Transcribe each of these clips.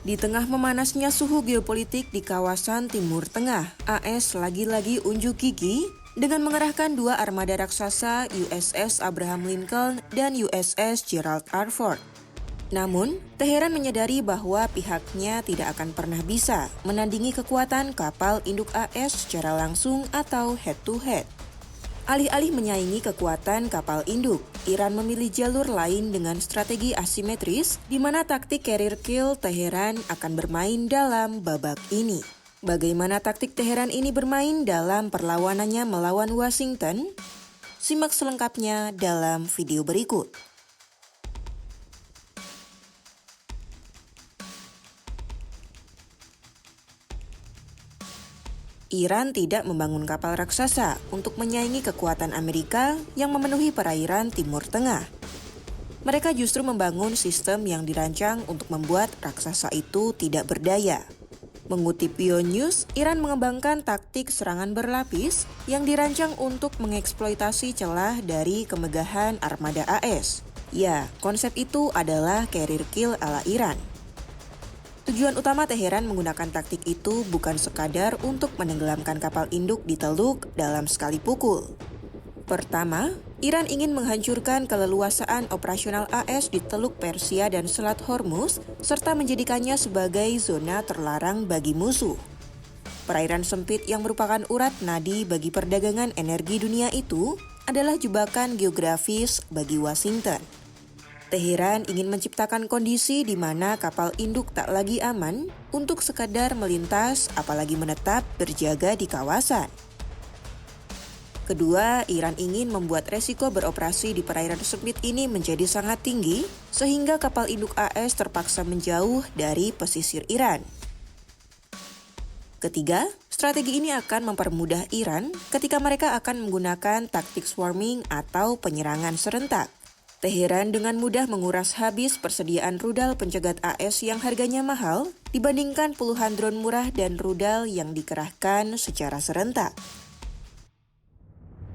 Di tengah memanasnya suhu geopolitik di kawasan Timur Tengah, AS lagi-lagi unjuk gigi dengan mengerahkan dua armada raksasa USS Abraham Lincoln dan USS Gerald R. Ford. Namun, Teheran menyadari bahwa pihaknya tidak akan pernah bisa menandingi kekuatan kapal induk AS secara langsung atau head-to-head. Alih-alih menyaingi kekuatan kapal induk, Iran memilih jalur lain dengan strategi asimetris di mana taktik carrier kill Teheran akan bermain dalam babak ini. Bagaimana taktik Teheran ini bermain dalam perlawanannya melawan Washington? Simak selengkapnya dalam video berikut. Iran tidak membangun kapal raksasa untuk menyaingi kekuatan Amerika yang memenuhi perairan Timur Tengah. Mereka justru membangun sistem yang dirancang untuk membuat raksasa itu tidak berdaya. Mengutip News, Iran mengembangkan taktik serangan berlapis yang dirancang untuk mengeksploitasi celah dari kemegahan armada AS. Ya, konsep itu adalah carrier kill ala Iran. Tujuan utama Teheran menggunakan taktik itu bukan sekadar untuk menenggelamkan kapal induk di Teluk dalam sekali pukul. Pertama, Iran ingin menghancurkan keleluasaan operasional AS di Teluk Persia dan Selat Hormuz, serta menjadikannya sebagai zona terlarang bagi musuh. Perairan sempit yang merupakan urat nadi bagi perdagangan energi dunia itu adalah jebakan geografis bagi Washington. Teheran ingin menciptakan kondisi di mana kapal induk tak lagi aman untuk sekadar melintas apalagi menetap berjaga di kawasan. Kedua, Iran ingin membuat resiko beroperasi di perairan sempit ini menjadi sangat tinggi sehingga kapal induk AS terpaksa menjauh dari pesisir Iran. Ketiga, strategi ini akan mempermudah Iran ketika mereka akan menggunakan taktik swarming atau penyerangan serentak. Teheran dengan mudah menguras habis persediaan rudal pencegat AS yang harganya mahal dibandingkan puluhan drone murah dan rudal yang dikerahkan secara serentak.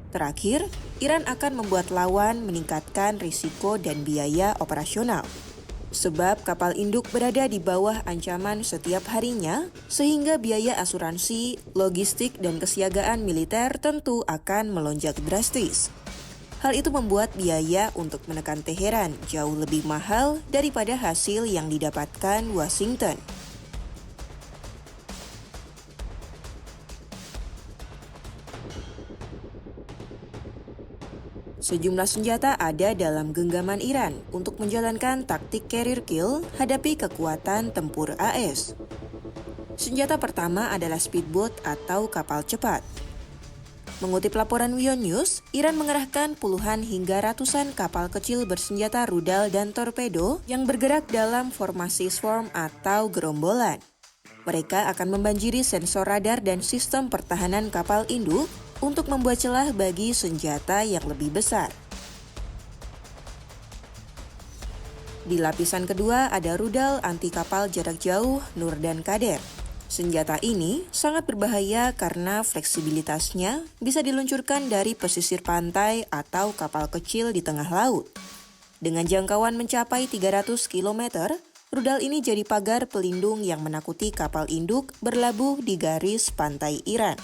Terakhir, Iran akan membuat lawan meningkatkan risiko dan biaya operasional. Sebab kapal induk berada di bawah ancaman setiap harinya, sehingga biaya asuransi, logistik, dan kesiagaan militer tentu akan melonjak drastis. Hal itu membuat biaya untuk menekan Teheran jauh lebih mahal daripada hasil yang didapatkan Washington. Sejumlah senjata ada dalam genggaman Iran untuk menjalankan taktik carrier kill hadapi kekuatan tempur AS. Senjata pertama adalah speedboat atau kapal cepat. Mengutip laporan News, Iran mengerahkan puluhan hingga ratusan kapal kecil bersenjata rudal dan torpedo yang bergerak dalam formasi swarm atau gerombolan. Mereka akan membanjiri sensor radar dan sistem pertahanan kapal induk untuk membuat celah bagi senjata yang lebih besar. Di lapisan kedua ada rudal anti kapal jarak jauh Nur dan Kader. Senjata ini sangat berbahaya karena fleksibilitasnya bisa diluncurkan dari pesisir pantai atau kapal kecil di tengah laut. Dengan jangkauan mencapai 300 km, rudal ini jadi pagar pelindung yang menakuti kapal induk berlabuh di garis pantai Iran.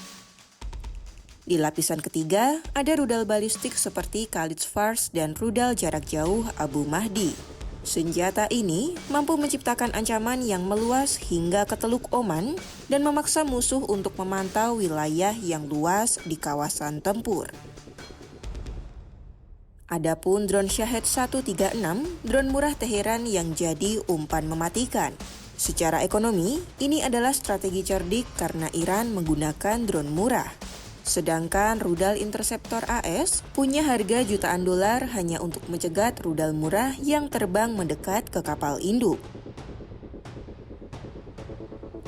Di lapisan ketiga, ada rudal balistik seperti Khalid Fars dan rudal jarak jauh Abu Mahdi. Senjata ini mampu menciptakan ancaman yang meluas hingga ke Teluk Oman dan memaksa musuh untuk memantau wilayah yang luas di kawasan tempur. Adapun drone Shahed 136, drone murah Teheran yang jadi umpan mematikan. Secara ekonomi, ini adalah strategi cerdik karena Iran menggunakan drone murah. Sedangkan rudal interceptor AS punya harga jutaan dolar hanya untuk mencegat rudal murah yang terbang mendekat ke kapal induk.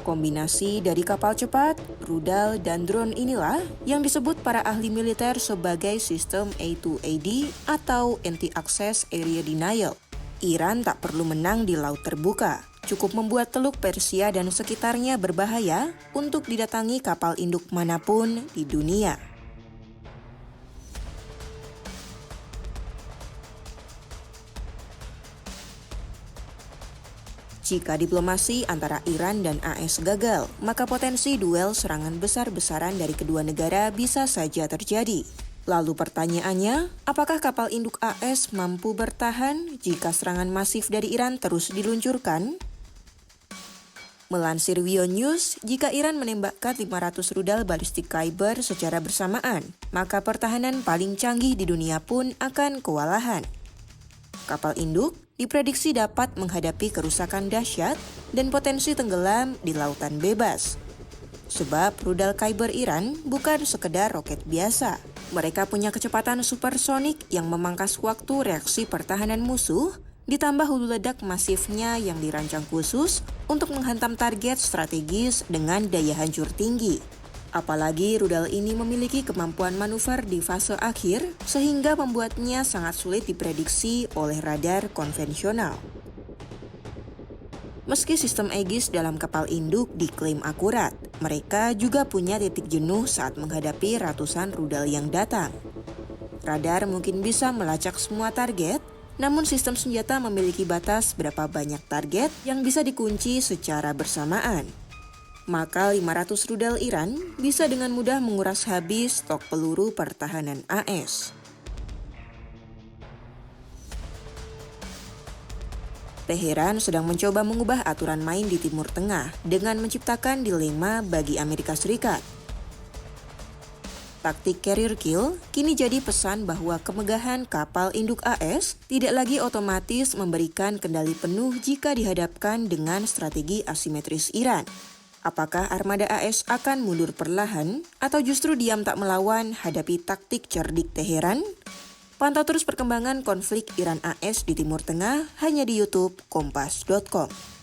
Kombinasi dari kapal cepat, rudal, dan drone inilah yang disebut para ahli militer sebagai sistem A2AD atau Anti-Access Area Denial. Iran tak perlu menang di laut terbuka. Cukup membuat Teluk Persia dan sekitarnya berbahaya untuk didatangi kapal induk manapun di dunia. Jika diplomasi antara Iran dan AS gagal, maka potensi duel serangan besar-besaran dari kedua negara bisa saja terjadi. Lalu pertanyaannya, apakah kapal induk AS mampu bertahan jika serangan masif dari Iran terus diluncurkan? Melansir WION News, jika Iran menembakkan 500 rudal balistik Kyber secara bersamaan, maka pertahanan paling canggih di dunia pun akan kewalahan. Kapal induk diprediksi dapat menghadapi kerusakan dahsyat dan potensi tenggelam di lautan bebas. Sebab rudal Kyber Iran bukan sekedar roket biasa. Mereka punya kecepatan supersonik yang memangkas waktu reaksi pertahanan musuh, ditambah hulu ledak masifnya yang dirancang khusus untuk menghantam target strategis dengan daya hancur tinggi. Apalagi rudal ini memiliki kemampuan manuver di fase akhir sehingga membuatnya sangat sulit diprediksi oleh radar konvensional. Meski sistem Aegis dalam kapal induk diklaim akurat, mereka juga punya titik jenuh saat menghadapi ratusan rudal yang datang. Radar mungkin bisa melacak semua target, namun sistem senjata memiliki batas berapa banyak target yang bisa dikunci secara bersamaan. Maka 500 rudal Iran bisa dengan mudah menguras habis stok peluru pertahanan AS. Teheran sedang mencoba mengubah aturan main di Timur Tengah dengan menciptakan dilema bagi Amerika Serikat. Taktik carrier kill kini jadi pesan bahwa kemegahan kapal induk AS tidak lagi otomatis memberikan kendali penuh jika dihadapkan dengan strategi asimetris Iran. Apakah armada AS akan mundur perlahan atau justru diam tak melawan hadapi taktik cerdik Teheran? Pantau terus perkembangan konflik Iran-AS di Timur Tengah hanya di YouTube Kompas.com.